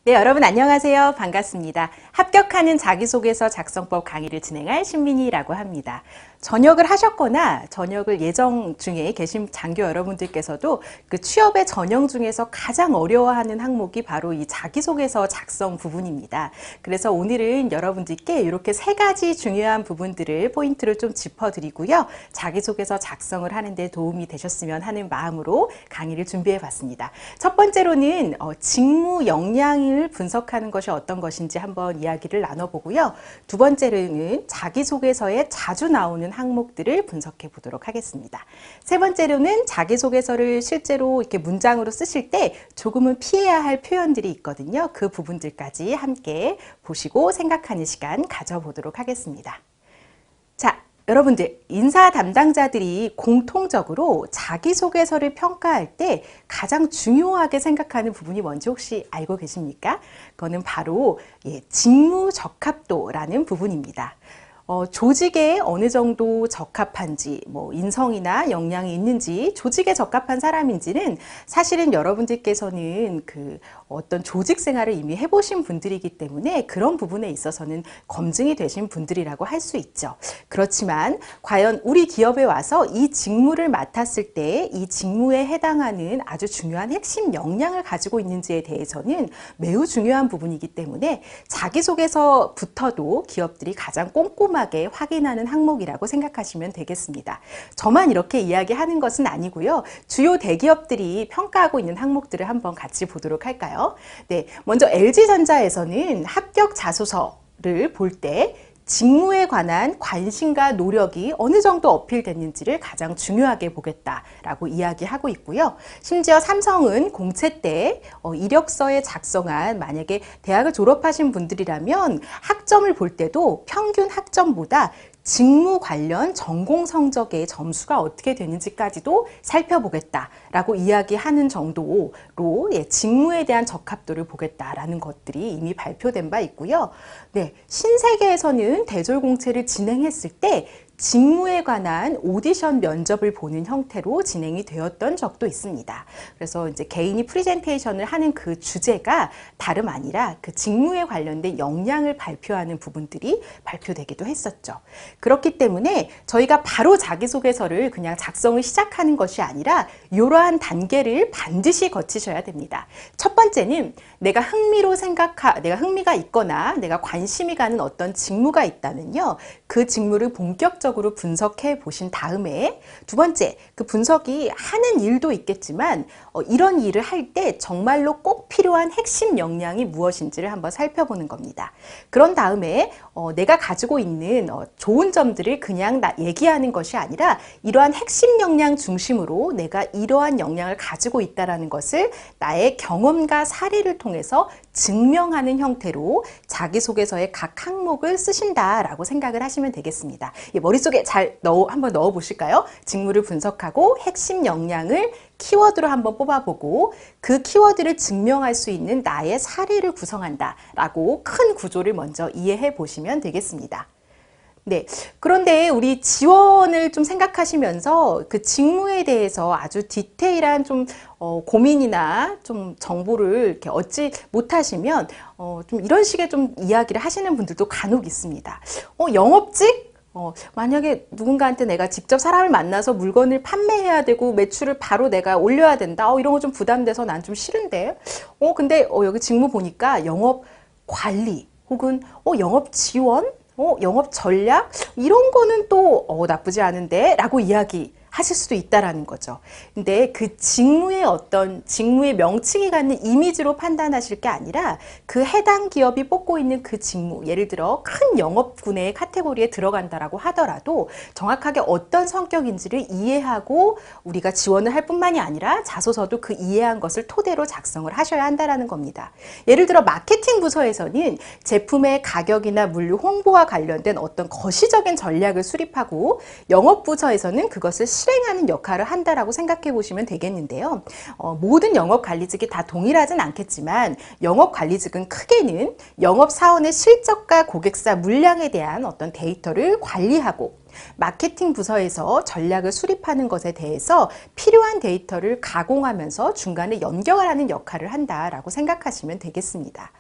네, 여러분 안녕하세요. 반갑습니다. 합격하는 자기소개서 작성법 강의를 진행할 신민희라고 합니다. 전역을 하셨거나 전역을 예정 중에 계신 장교 여러분들께서도 그 취업의 전형 중에서 가장 어려워하는 항목이 바로 이 자기소개서 작성 부분입니다. 그래서 오늘은 여러분들께 이렇게 세 가지 중요한 부분들을 포인트를 좀 짚어드리고요. 자기소개서 작성을 하는데 도움이 되셨으면 하는 마음으로 강의를 준비해 봤습니다. 첫 번째로는 직무 역량을 분석하는 것이 어떤 것인지 한번 이야기를 나눠보고요. 두 번째로는 자기소개서에 자주 나오는 항목들을 분석해 보도록 하겠습니다. 세 번째로는 자기소개서를 실제로 이렇게 문장으로 쓰실 때 조금은 피해야 할 표현들이 있거든요. 그 부분들까지 함께 보시고 생각하는 시간 가져보도록 하겠습니다. 자, 여러분들, 인사 담당자들이 공통적으로 자기소개서를 평가할 때 가장 중요하게 생각하는 부분이 뭔지 혹시 알고 계십니까? 그거는 바로 직무 적합도라는 부분입니다. 조직에 어느 정도 적합한지, 인성이나 역량이 있는지, 조직에 적합한 사람인지는 사실은 여러분들께서는 어떤 조직 생활을 이미 해보신 분들이기 때문에 그런 부분에 있어서는 검증이 되신 분들이라고 할 수 있죠. 그렇지만 과연 우리 기업에 와서 이 직무를 맡았을 때 이 직무에 해당하는 아주 중요한 핵심 역량을 가지고 있는지에 대해서는 매우 중요한 부분이기 때문에 자기소개서부터도 기업들이 가장 꼼꼼하게 확인하는 항목이라고 생각하시면 되겠습니다. 저만 이렇게 이야기하는 것은 아니고요. 주요 대기업들이 평가하고 있는 항목들을 한번 같이 보도록 할까요? 네, 먼저 LG전자에서는 합격 자소서를 볼 때 직무에 관한 관심과 노력이 어느 정도 어필됐는지를 가장 중요하게 보겠다라고 이야기하고 있고요. 심지어 삼성은 공채 때 이력서에 작성한 만약에 대학을 졸업하신 분들이라면 학점을 볼 때도 평균 학점보다 직무 관련 전공 성적의 점수가 어떻게 되는지까지도 살펴보겠다라고 이야기하는 정도로 직무에 대한 적합도를 보겠다라는 것들이 이미 발표된 바 있고요. 네, 신세계에서는 대졸공채를 진행했을 때 직무에 관한 오디션 면접을 보는 형태로 진행이 되었던 적도 있습니다. 그래서 이제 개인이 프레젠테이션을 하는 그 주제가 다름 아니라 그 직무에 관련된 역량을 발표하는 부분들이 발표되기도 했었죠. 그렇기 때문에 저희가 바로 자기소개서를 그냥 작성을 시작하는 것이 아니라 이러한 단계를 반드시 거치셔야 됩니다. 첫 번째는 내가 흥미가 있거나 내가 관심이 가는 어떤 직무가 있다면요. 그 직무를 본격적으로 분석해 보신 다음에 두 번째, 그 분석이 하는 일도 있겠지만 이런 일을 할 때 정말로 꼭 필요한 핵심 역량이 무엇인지를 한번 살펴보는 겁니다. 그런 다음에 내가 가지고 있는 좋은 점들을 그냥 얘기하는 것이 아니라 이러한 핵심 역량 중심으로 내가 이러한 역량을 가지고 있다는 것을 나의 경험과 사례를 통해서 증명하는 형태로 자기소개서의 각 항목을 쓰신다라고 생각을 하시면 되겠습니다. 머릿속에 한번 넣어 보실까요? 직무를 분석하고 핵심 역량을 키워드로 한번 뽑아보고 그 키워드를 증명할 수 있는 나의 사례를 구성한다라고 큰 구조를 먼저 이해해 보시면 되겠습니다. 네. 그런데 우리 지원을 좀 생각하시면서 그 직무에 대해서 아주 디테일한 고민이나 좀 정보를 이렇게 얻지 못하시면 좀 이런 식의 좀 이야기를 하시는 분들도 간혹 있습니다. 영업직? 만약에 누군가한테 내가 직접 사람을 만나서 물건을 판매해야 되고 매출을 바로 내가 올려야 된다. 이런 거 좀 부담돼서 난 좀 싫은데. 근데 여기 직무 보니까 영업 관리 혹은 영업 지원? 영업 전략? 이런 거는 또 나쁘지 않은데 라고 이야기하실 수도 있다라는 거죠. 근데 그 직무의 명칭이 갖는 이미지로 판단하실 게 아니라 그 해당 기업이 뽑고 있는 그 직무, 예를 들어 큰 영업군의 카테고리에 들어간다라고 하더라도 정확하게 어떤 성격인지를 이해하고 우리가 지원을 할 뿐만이 아니라 자소서도 그 이해한 것을 토대로 작성을 하셔야 한다라는 겁니다. 예를 들어 마케팅 부서에서는 제품의 가격이나 물류 홍보와 관련된 어떤 거시적인 전략을 수립하고 영업 부서에서는 그것을 실행하는 역할을 한다라고 생각해 보시면 되겠는데요. 모든 영업관리직이 다 동일하진 않겠지만 영업관리직은 크게는 영업사원의 실적과 고객사 물량에 대한 어떤 데이터를 관리하고 마케팅 부서에서 전략을 수립하는 것에 대해서 필요한 데이터를 가공하면서 중간에 연결하는 역할을 한다라고 생각하시면 되겠습니다.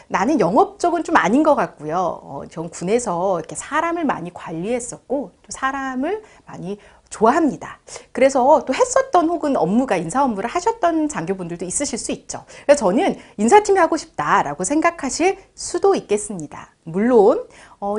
나는 영업 쪽은 좀 아닌 것 같고요. 전 군에서 이렇게 사람을 많이 관리했었고 또 사람을 많이 좋아합니다. 그래서 또 했었던 혹은 업무가 인사 업무를 하셨던 장교분들도 있으실 수 있죠. 그래서 저는 인사팀이 하고 싶다라고 생각하실 수도 있겠습니다. 물론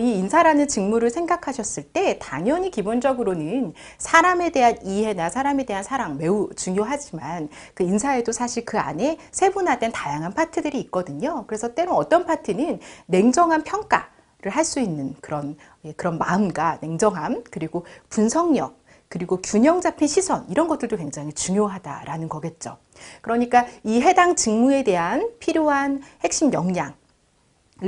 이 인사라는 직무를 생각하셨을 때 당연히 기본적으로는 사람에 대한 이해나 사람에 대한 사랑 매우 중요하지만 그 인사에도 사실 그 안에 세분화된 다양한 파트들이 있거든요. 그래서 때론 어떤 파트는 냉정한 평가를 할 수 있는 그런 마음과 냉정함, 그리고 분석력, 그리고 균형 잡힌 시선, 이런 것들도 굉장히 중요하다라는 거겠죠. 그러니까 이 해당 직무에 대한 필요한 핵심 역량,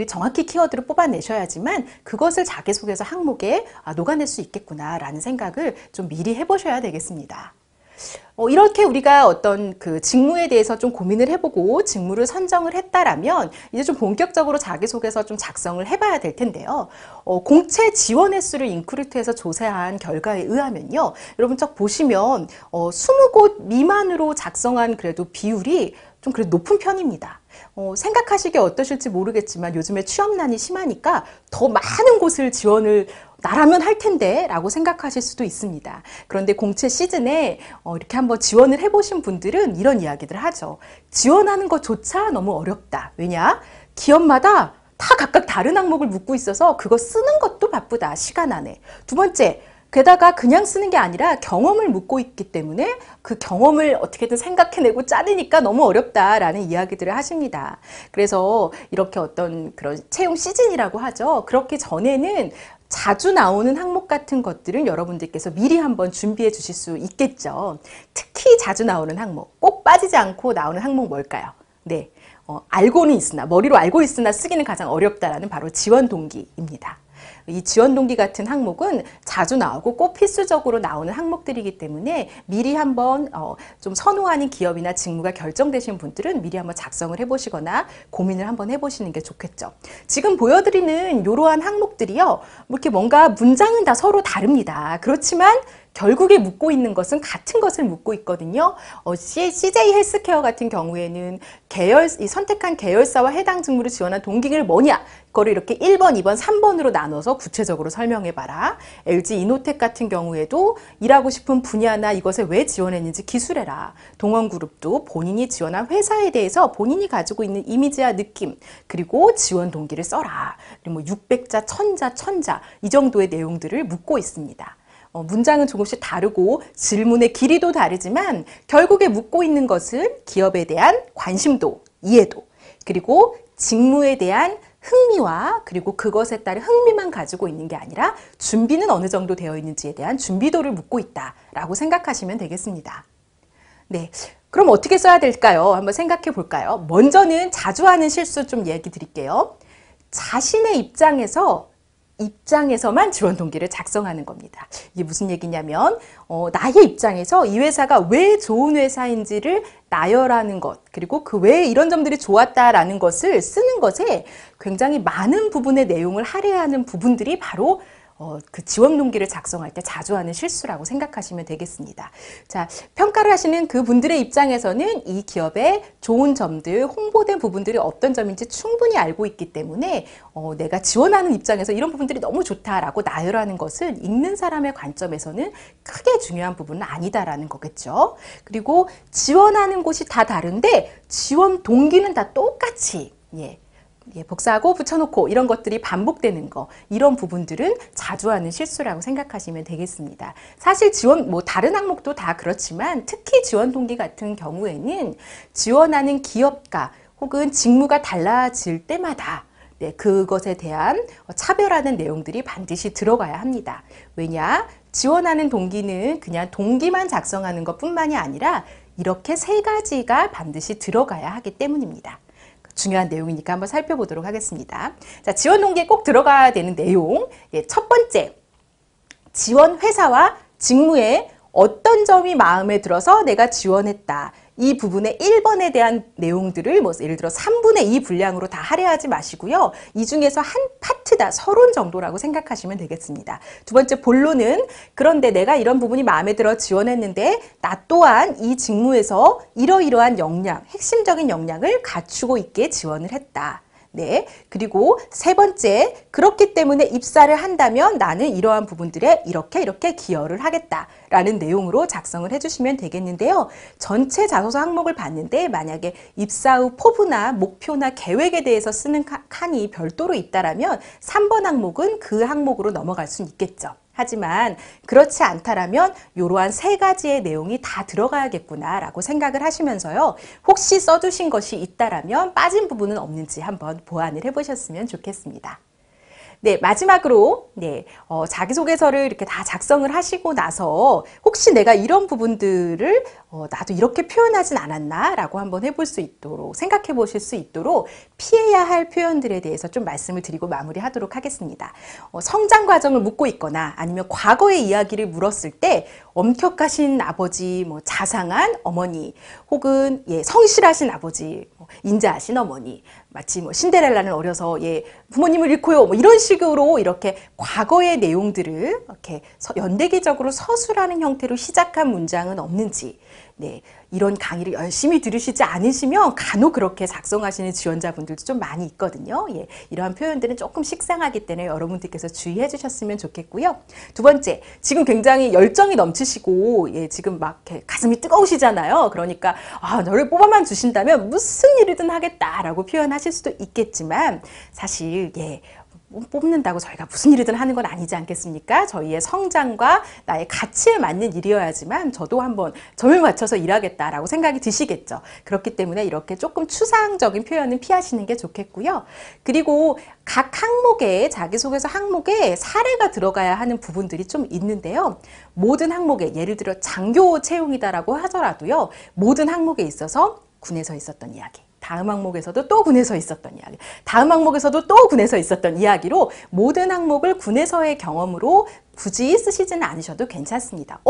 정확히 키워드를 뽑아내셔야지만 그것을 자기소개서 항목에 녹아낼 수 있겠구나라는 생각을 좀 미리 해보셔야 되겠습니다. 이렇게 우리가 어떤 그 직무에 대해서 좀 고민을 해보고 직무를 선정을 했다라면 이제 좀 본격적으로 자기소개서 좀 작성을 해봐야 될 텐데요. 공채 지원 횟수를 인크루트해서 조사한 결과에 의하면요. 여러분 쫙 보시면 20곳 미만으로 작성한 그래도 비율이 좀 그래도 높은 편입니다. 생각하시기에 어떠실지 모르겠지만 요즘에 취업난이 심하니까 더 많은 곳을 지원을 나라면 할 텐데 라고 생각하실 수도 있습니다. 그런데 공채 시즌에 이렇게 한번 지원을 해보신 분들은 이런 이야기들 하죠. 지원하는 것조차 너무 어렵다. 왜냐? 기업마다 다 각각 다른 항목을 묻고 있어서 그거 쓰는 것도 바쁘다. 시간 안에. 두 번째, 게다가 그냥 쓰는 게 아니라 경험을 묻고 있기 때문에 그 경험을 어떻게든 생각해내고 짜내니까 너무 어렵다라는 이야기들을 하십니다. 그래서 이렇게 어떤 그런 채용 시즌이라고 하죠. 그렇기 전에는 자주 나오는 항목 같은 것들은 여러분들께서 미리 한번 준비해 주실 수 있겠죠. 특히 자주 나오는 항목, 꼭 빠지지 않고 나오는 항목 뭘까요? 네, 알고는 있으나, 머리로 알고 있으나 쓰기는 가장 어렵다라는 바로 지원 동기입니다. 이 지원 동기 같은 항목은 자주 나오고 꼭 필수적으로 나오는 항목들이기 때문에 미리 한번 좀 선호하는 기업이나 직무가 결정되신 분들은 미리 한번 작성을 해보시거나 고민을 한번 해보시는 게 좋겠죠. 지금 보여드리는 이러한 항목들이요, 뭐 이렇게 뭔가 문장은 다 서로 다릅니다. 그렇지만 결국에 묻고 있는 것은 같은 것을 묻고 있거든요. CJ 헬스케어 같은 경우에는 이 선택한 계열사와 해당 직무를 지원한 동기를 뭐냐? 그거를 이렇게 1번, 2번, 3번으로 나눠서 구체적으로 설명해봐라. LG 이노텍 같은 경우에도 일하고 싶은 분야나 이것에 왜 지원했는지 기술해라. 동원그룹도 본인이 지원한 회사에 대해서 본인이 가지고 있는 이미지와 느낌, 그리고 지원 동기를 써라. 뭐 600자, 1000자, 1000자 이 정도의 내용들을 묻고 있습니다. 문장은 조금씩 다르고 질문의 길이도 다르지만 결국에 묻고 있는 것은 기업에 대한 관심도, 이해도, 그리고 직무에 대한 흥미와 그리고 그것에 따른 흥미만 가지고 있는 게 아니라 준비는 어느 정도 되어 있는지에 대한 준비도를 묻고 있다라고 생각하시면 되겠습니다. 네, 그럼 어떻게 써야 될까요? 한번 생각해 볼까요? 먼저는 자주 하는 실수 좀 얘기 드릴게요. 자신의 입장에서만 지원 동기를 작성하는 겁니다. 이게 무슨 얘기냐면 나의 입장에서 이 회사가 왜 좋은 회사인지를 나열하는 것, 그리고 그 외에 이런 점들이 좋았다라는 것을 쓰는 것에 굉장히 많은 부분의 내용을 할애하는 부분들이 바로 그 지원 동기를 작성할 때 자주 하는 실수라고 생각하시면 되겠습니다. 자, 평가를 하시는 그 분들의 입장에서는 이 기업의 좋은 점들, 홍보된 부분들이 어떤 점인지 충분히 알고 있기 때문에 내가 지원하는 입장에서 이런 부분들이 너무 좋다라고 나열하는 것은 읽는 사람의 관점에서는 크게 중요한 부분은 아니다라는 거겠죠. 그리고 지원하는 곳이 다 다른데 지원 동기는 다 똑같이 복사하고 붙여놓고 이런 것들이 반복되는 거, 이런 부분들은 자주 하는 실수라고 생각하시면 되겠습니다. 사실 지원, 다른 항목도 다 그렇지만 특히 지원 동기 같은 경우에는 지원하는 기업가 혹은 직무가 달라질 때마다 그것에 대한 차별하는 내용들이 반드시 들어가야 합니다. 왜냐? 지원하는 동기는 그냥 동기만 작성하는 것뿐만이 아니라 이렇게 3가지가 반드시 들어가야 하기 때문입니다. 중요한 내용이니까 한번 살펴보도록 하겠습니다. 자, 지원 동기에 꼭 들어가야 되는 내용. 첫 번째, 지원 회사와 직무에 어떤 점이 마음에 들어서 내가 지원했다. 이 부분의 1번에 대한 내용들을 예를 들어 3분의 2 분량으로 다 할애하지 마시고요. 이 중에서 한 파트 팩트다, 서론 정도라고 생각하시면 되겠습니다. 두 번째 본론은 그런데 내가 이런 부분이 마음에 들어 지원했는데 나 또한 이 직무에서 이러이러한 역량, 핵심적인 역량을 갖추고 있게 지원을 했다. 네. 그리고 세 번째, 그렇기 때문에 입사를 한다면 나는 이러한 부분들에 이렇게 기여를 하겠다라는 내용으로 작성을 해주시면 되겠는데요. 전체 자소서 항목을 봤는데 만약에 입사 후 포부나 목표나 계획에 대해서 쓰는 칸이 별도로 있다라면 3번 항목은 그 항목으로 넘어갈 수 있겠죠. 하지만 그렇지 않다라면 이러한 세 가지의 내용이 다 들어가야겠구나라고 생각을 하시면서요. 혹시 써두신 것이 있다라면 빠진 부분은 없는지 한번 보완을 해보셨으면 좋겠습니다. 네, 마지막으로 자기소개서를 이렇게 다 작성을 하시고 나서 혹시 내가 이런 부분들을 나도 이렇게 표현하진 않았나 라고 한번 해볼 수 있도록 생각해 보실 수 있도록 피해야 할 표현들에 대해서 좀 말씀을 드리고 마무리하도록 하겠습니다. 성장 과정을 묻고 있거나 아니면 과거의 이야기를 물었을 때 엄격하신 아버지, 자상한 어머니 혹은 성실하신 아버지, 인자하신 어머니, 마치 신데렐라는 어려서 부모님을 잃고요, 이런 식으로 이렇게 과거의 내용들을 이렇게 연대기적으로 서술하는 형태로 시작한 문장은 없는지, 이런 강의를 열심히 들으시지 않으시면 간혹 그렇게 작성하시는 지원자분들도 좀 많이 있거든요. 이러한 표현들은 조금 식상하기 때문에 여러분들께서 주의해 주셨으면 좋겠고요. 두 번째, 지금 굉장히 열정이 넘치시고 지금 막 가슴이 뜨거우시잖아요. 그러니까 너를 뽑아만 주신다면 무슨 일이든 하겠다라고 표현하실 수도 있겠지만 사실 뽑는다고 저희가 무슨 일이든 하는 건 아니지 않겠습니까? 저희의 성장과 나의 가치에 맞는 일이어야지만 저도 한번 점을 맞춰서 일하겠다라고 생각이 드시겠죠. 그렇기 때문에 이렇게 조금 추상적인 표현은 피하시는 게 좋겠고요. 그리고 각 항목에, 자기소개서 항목에 사례가 들어가야 하는 부분들이 좀 있는데요. 모든 항목에, 예를 들어 장교 채용이다라고 하더라도요. 모든 항목에 있어서 군에서 있었던 이야기, 다음 항목에서도 또 군에서 있었던 이야기, 다음 항목에서도 또 군에서 있었던 이야기로 모든 항목을 군에서의 경험으로 굳이 쓰시지는 않으셔도 괜찮습니다.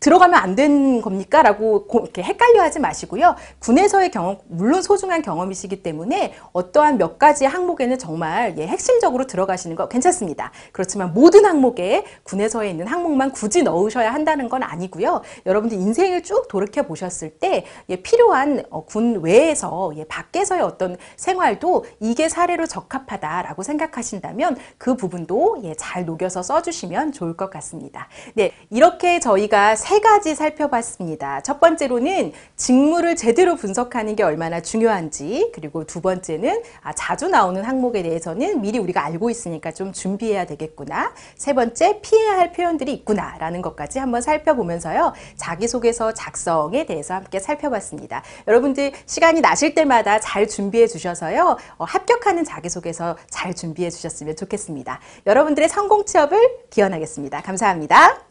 들어가면 안 되는 겁니까? 라고 이렇게 헷갈려 하지 마시고요. 군에서의 경험, 물론 소중한 경험이시기 때문에 어떠한 몇 가지 항목에는 정말 핵심적으로 들어가시는 거 괜찮습니다. 그렇지만 모든 항목에 군에서에 있는 항목만 굳이 넣으셔야 한다는 건 아니고요. 여러분들 인생을 쭉 돌이켜 보셨을 때 필요한 군 외에서 밖에서의 어떤 생활도 이게 사례로 적합하다라고 생각하신다면 그 부분도 잘 녹여서 써주시면 좋을 것 같습니다. 네, 이렇게 저희가 세 가지 살펴봤습니다. 첫 번째로는 직무를 제대로 분석하는 게 얼마나 중요한지, 그리고 두 번째는 자주 나오는 항목에 대해서는 미리 우리가 알고 있으니까 좀 준비해야 되겠구나. 세 번째, 피해야 할 표현들이 있구나 라는 것까지 한번 살펴보면서요. 자기소개서 작성에 대해서 함께 살펴봤습니다. 여러분들 시간이 나실 때마다 잘 준비해 주셔서요. 합격하는 자기소개서 잘 준비해 주셨으면 좋겠습니다. 여러분들의 성공 취업을 기원하겠습니다. 감사합니다.